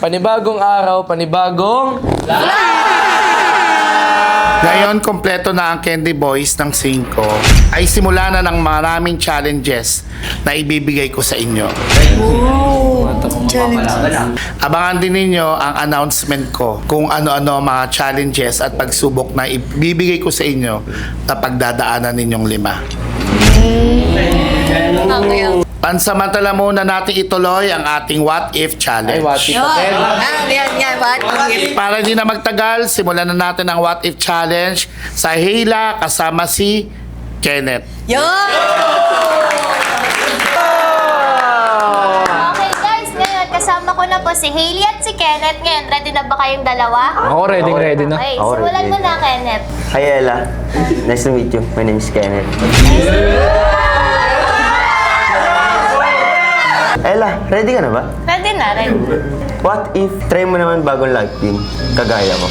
Panibagong araw, panibagong... Ngayon, kompleto na ang Candy Boys ng 5 ay simula na ng maraming challenges na ibibigay ko sa inyo. Abangan din ninyo ang announcement ko kung ano-ano ang mga challenges at pagsubok na ibibigay ko sa inyo na pagdadaanan ninyong 5. Pansamantala muna natin ituloy ang ating What If Challenge. Ay, what if? What if? Para hindi na magtagal, simulan na natin ang What If Challenge sa Hila kasama si Kenneth. Yo! Okay guys, ngayon kasama ko na po si Hailey at si Kenneth. Ngayon, ready na ba kayong dalawa? Ako ready na. Okay, Ako simulan ready. mo na, Kenneth. Hi Ella, nice to meet you. My name is Kenneth. Ella, ready ka na ba? Ready na, ready. What if try mo naman bagong lag team, kagaya ko?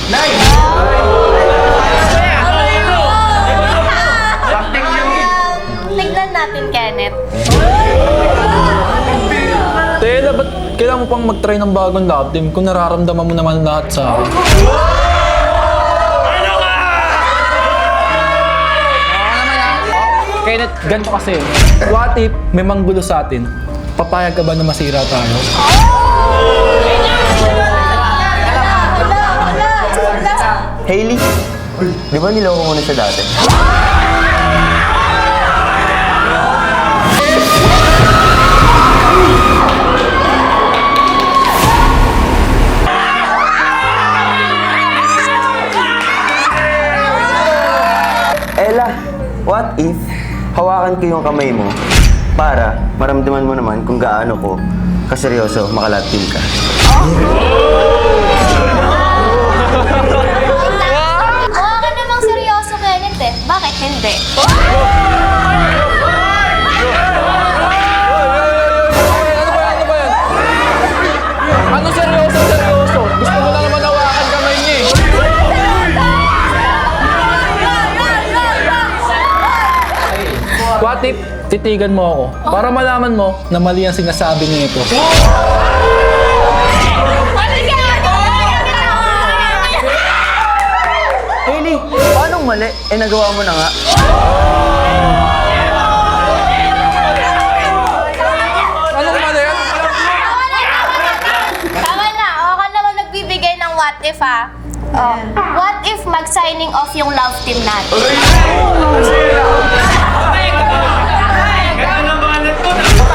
Tignan natin, Kenneth. Tela, ba't kailangan mo pang mag-try ng bagong love team kung nararamdaman mo naman lahat sa akin? Kenneth, ganito kasi. What if may manggulo sa atin? Papayag ka ba na masira tayo? Hailey, di ba niloko mo na siya dati? Ella, what if hawakan ko yung kamay mo para maramdaman mo naman kung gaano ko kaseryoso makalatin ka? Oo ka namang seryoso, Kenneth eh. Bakit hindi? Ano ba yan? Ano seryoso? Gusto mo lang naman hawakan kamay niya eh. What if titigan mo ako para malaman mo na mali ang sinasabi niya ito? Hailey, paano mali? Eh, nagawa mo na nga. Anong mali? Tama na. Oo ka naman nagbibigay ng what if ah. Oh. What if mag-signing off yung love team natin?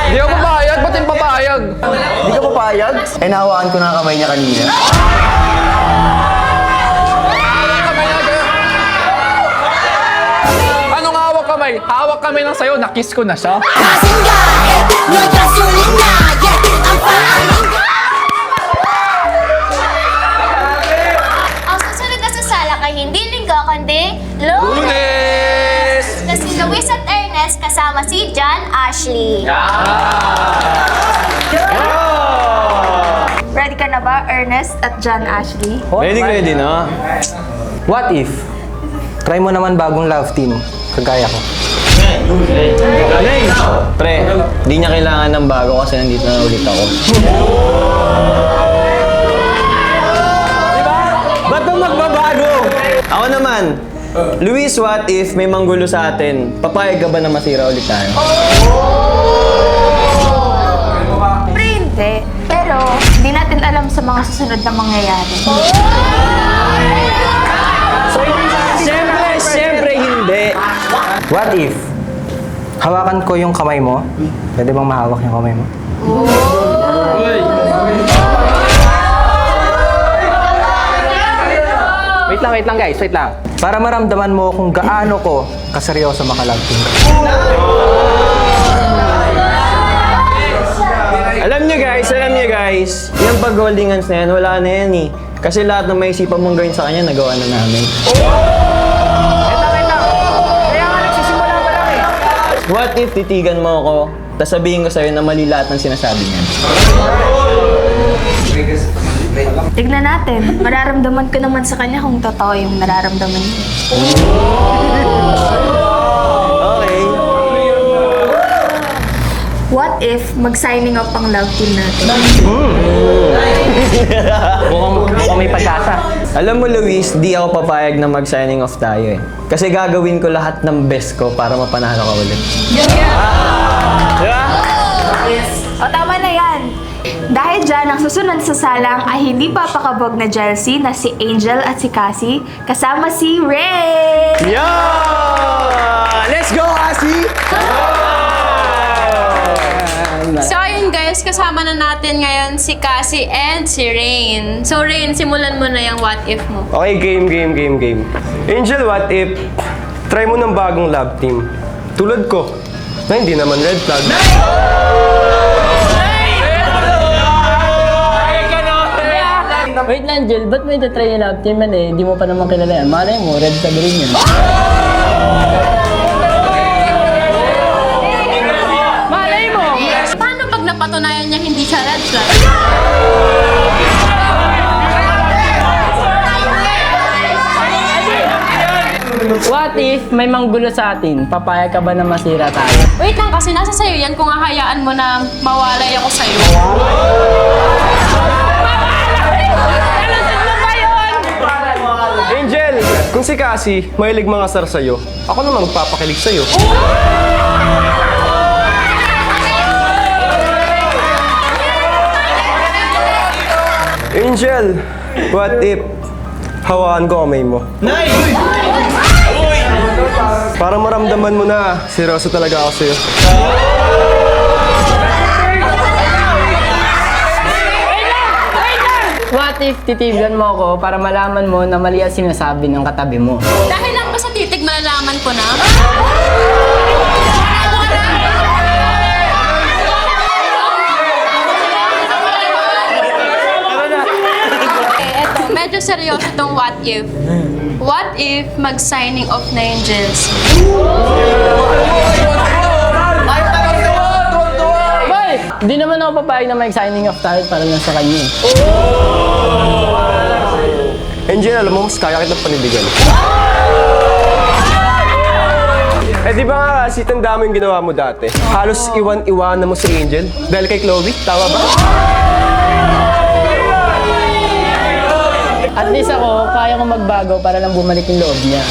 Hindi ako papayag. Ba't yung papayag? Hindi ka papayag? Eh, nahawakan ko na ang kamay niya kanina. Anong hawak kamay? Hawak kamay lang sa'yo. Nakiss ko na siya. Ang susunod na sasala kay hindi linggo, kundi Lunes! na si Luis at Ernest kasama si John Ashley. Ready ka na ba, Ernest at John Ashley? Ready na. What if? Try mo naman bagong love team, kagaya ko. Pre, di niya kailangan ng bago kasi nandito na ulit ako. Ba't ba magbabago? Ako naman, Luis, what if may manggulo sa atin? Papayag ka ba na masira ulit tayo? Pre, hindi. Pero, hindi natin alam sa mga susunod na mangyayari. Siyempre hindi. What if? Hawakan ko yung kamay mo. Pwede bang mahawak yung kamay mo? Wait lang guys, wait lang. Para maramdaman mo kung gaano ko kaseryoso makalagting ka. Alam niyo guys, yung pag-holding hands na yan, wala na yan eh. Kasi lahat ng may isipan mong gawin sa kanya, nagawa na namin. What if titigan mo ako, tapos sabihin ko sa'yo na mali lahat ng sinasabi niya? Tignan natin. Mararamdaman ko naman sa kanya kung totoo yung nararamdaman niya. Okay. What what if mag-signing off ang love team natin? Mukhang may pag-asa. Alam mo, Luis, di ako papayag na mag-signing off tayo eh. Kasi gagawin ko lahat ng best ko para mapanalo ka ulit. O tama na yan. Dahil dyan, ang susunod sa salang ay hindi papakabog na jealousy na si Angel at si Cassie kasama si Ray! Let's go, Asi! So ayun guys, kasama na natin ngayon si Cassie and si Rain. So Rain, simulan mo na yung what if mo. Okay, game. Angel, what if try mo ng bagong love team? Tulad ko, na hindi naman red flag. Wait lang, Jill. Ba't may try yung love team man eh? Di mo pa naman kilala yan. Malay mo, red flag rin yun. Malay mo! Paano pag napatunayan niya hindi siya red flag? What if may manggulo sa atin? Papayag ka ba na masira tayo? Wait lang kasi nasa sayo yan kung hahayaan mo na mawalay ako sa'yo. Angel, kung si Cassie, mahilig mga sar sa'yo, ako naman magpapakilig sa'yo. Angel, what if hawakan ko kamay mo? Para maramdaman mo na seryoso talaga ako sa'yo. What if titigan mo ako para malaman mo na mali ang sinasabi ng katabi mo? Dahil lang ba sa titig malalaman ko na? Okay, eto. Medyo seryoso tong what if. What if mag-signing off na yung Jels? Boy! Di naman ako papayag na may signing off tayo para lang sa kanya eh. Angel, alam mo, mas kaya kitang panindigan. Eh di ba nga kasi tanda mo yung ginawa mo dati? Halos iwan-iwanan mo si Angel dahil kay Chloe, tawa ba? At least ako, kaya ko magbago para lang bumalik yung loob niya.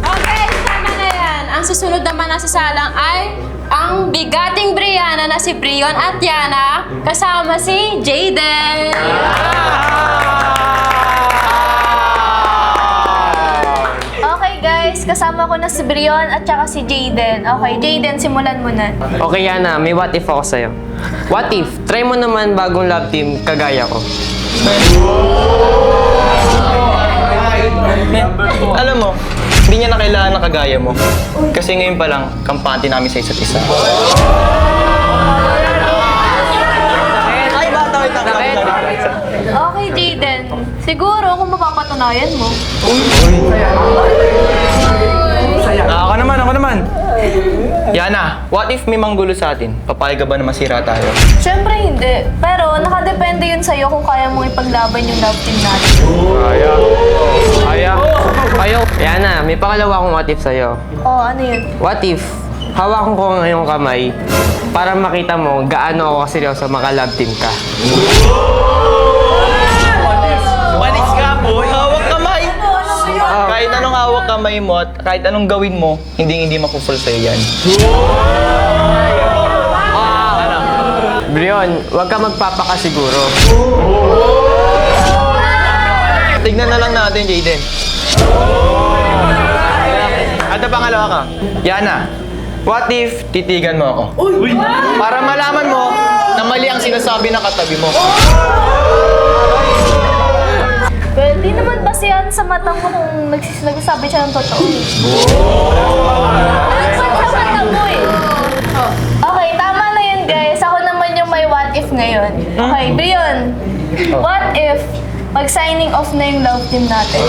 Okay, tama na yan. Ang susunod naman na sasalang ay ang bigating Brianna na si Brion at Yana kasama si Jayden. Okay guys, kasama ko na si Brion at saka si Jayden. Okay, Jayden, simulan mo na. Okay, Yana, may what if ako sa'yo. What if, try mo naman bagong love team kagaya ko. Alam mo, hindi niya na kailangan na kagaya mo. Kasi ngayon pa lang, kampante namin sa isa't isa. Ay, bata, wait lang. Okay, Jayden. Siguro kung mapapatunayan mo. Ako naman. Yana, what if may manggulo sa atin? Papayag ka ba na masira tayo? Siyempre hindi. Pero nakadepende yun sa'yo kung kaya mong ipaglaban yung love team natin. Ayaw. Yana, may pangalawa akong what if sa'yo. Oh, ano yun? What if, hawakan ko ang iyong kamay para makita mo gaano ako kaseryoso maka-love team ka. Manis ka, boy! Hawak kamay! Kahit anong hawak kamay mo at kahit anong gawin mo, hindi mapuful sa'yo yan. Brion, huwag ka magpapakasiguro. Tignan na lang natin, Jayden. At ang pangalawa ka, Yana, what if titigan mo ako? Para malaman mo na mali ang sinasabi ng katabi mo. Well, di naman base yan sa mata mo kung nagsasabi siya ng totoo. Okay, tama na yun guys. Ako naman yung may what if ngayon. Okay, Brion. What if mag-signing off na yung love team natin?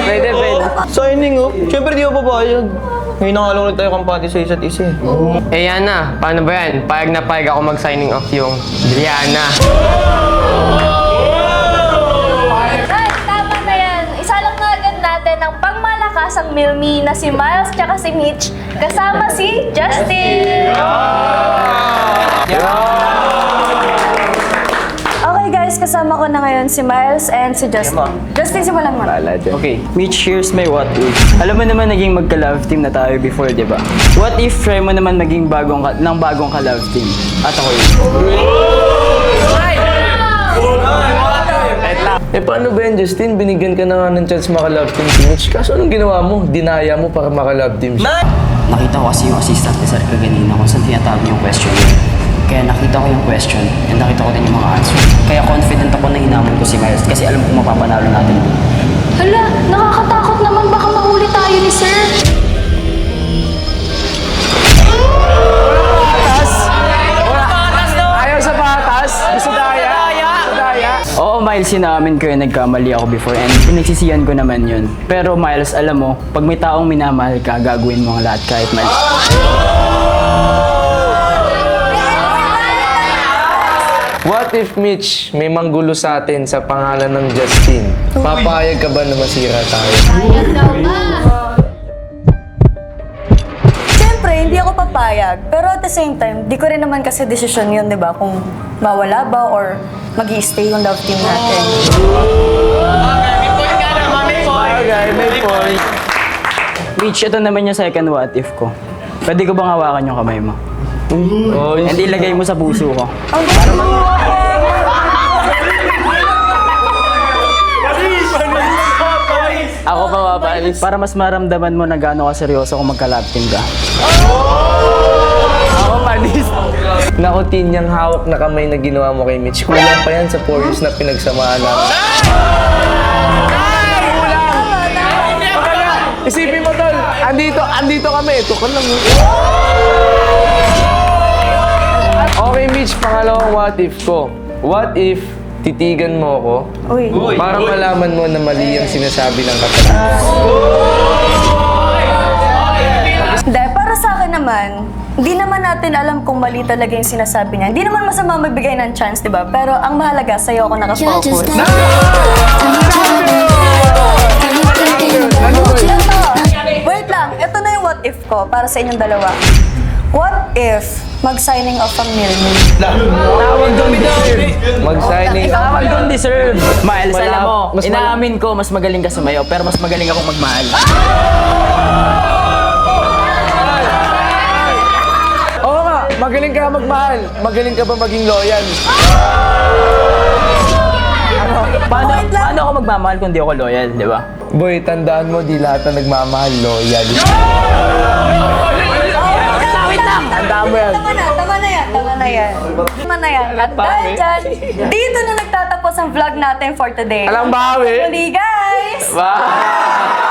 Pwede. Signing up? Siyempre di ako papayag. Ngayon na nga lang ulit tayo kampante sa isa't isa. Eh, Yana, paano ba yan? Payag na payag ako mag-signing off yung Brianna. Guys, tama na yan. Isa lang na ang Milmi na si Miles tsaka si Mitch kasama si Justin! Okay guys, kasama ko na ngayon si Miles and si Justin. Justin, simulan mo na. Okay, Mitch, here's my what if. Alam mo naman naging magka-love team na tayo before, di ba? What if try mo naman maging bagong ka-love team? At ako yun. Eh paano ba yan, Justin? Binigyan ka na nga ng chance maka-love team si Mitch. Kaso anong ginawa mo? Dinaya mo para maka-love team siya. Nakita ko kasi yung assistant ni Sir kanina kung saan tinatawag yung question niya. Kaya nakita ko yung question and nakita ko din yung mga answer. Kaya confident ako na hinamon ko si Miles kasi alam kong mapapanalo natin. Hala, nakakatakot naman. Baka mahuli tayo ni Sir. Ayaw sa patas? Gusto daya? Oo, Miles, sinamin ko yun, nagkamali ako before and pinagsisiyan ko naman yun. Pero Miles, alam mo, pag may taong minamahal ka, gagawin mo ang lahat kahit Miles. What if, Mitch, may manggulo sa atin sa pangalan ng Justin? Papayag ka ba na masira tayo? Siyempre, hindi ako papayag. Pero at the same time, di ko rin naman kasi desisyon yun, di ba? Kung mawala ba or mag-i-stay yung love team natin. May point. Mitch, ito naman yung second what if ko. Pwede ko bang hawakan yung kamay mo? Oh, And ilagay mo sa puso ko. Ako pa mapalis. Para mas maramdaman mo na gaano ka seryoso kung magka-love team ka. ako panis. Naku, Tin, yung hawak na kamay na ginawa mo kay Mitch. Kulang pa yan sa 4 years na pinagsamahan namin. Isipin mo, tol. Andito kami. Ito ka lang. Okay, Mitch, pangalawang what if ko. What if titigan mo ako para malaman mo na mali ang sinasabi ng katawan? Hindi, para sa akin naman, hindi naman natin alam kung mali talaga yung sinasabi niya. Hindi naman masama magbigay ng chance, di ba? Pero ang mahalaga, sa'yo ako nakafocus. Wait lang, ito na yung what if ko para sa inyong dalawa. What if mag-signing off ang Milmi? Tawag doon deserve. Mag-signing. Tawag doon deserve. Miles, Wala- alam mo, mas inaamin ko, mas magaling ka sumayaw, pero mas magaling akong magmahal. Oo nga, magaling ka magmahal. Magaling ka ba maging loyal? Paano ako magmamahal kung di ako loyal, di ba? Boy, tandaan mo, di lahat na nagmamahal loyal. Tandaan mo yan. Tama na yan. At dahil dyan, dito na nagtatapos ang vlog natin for today. Alam bawi. Muli guys! Bye!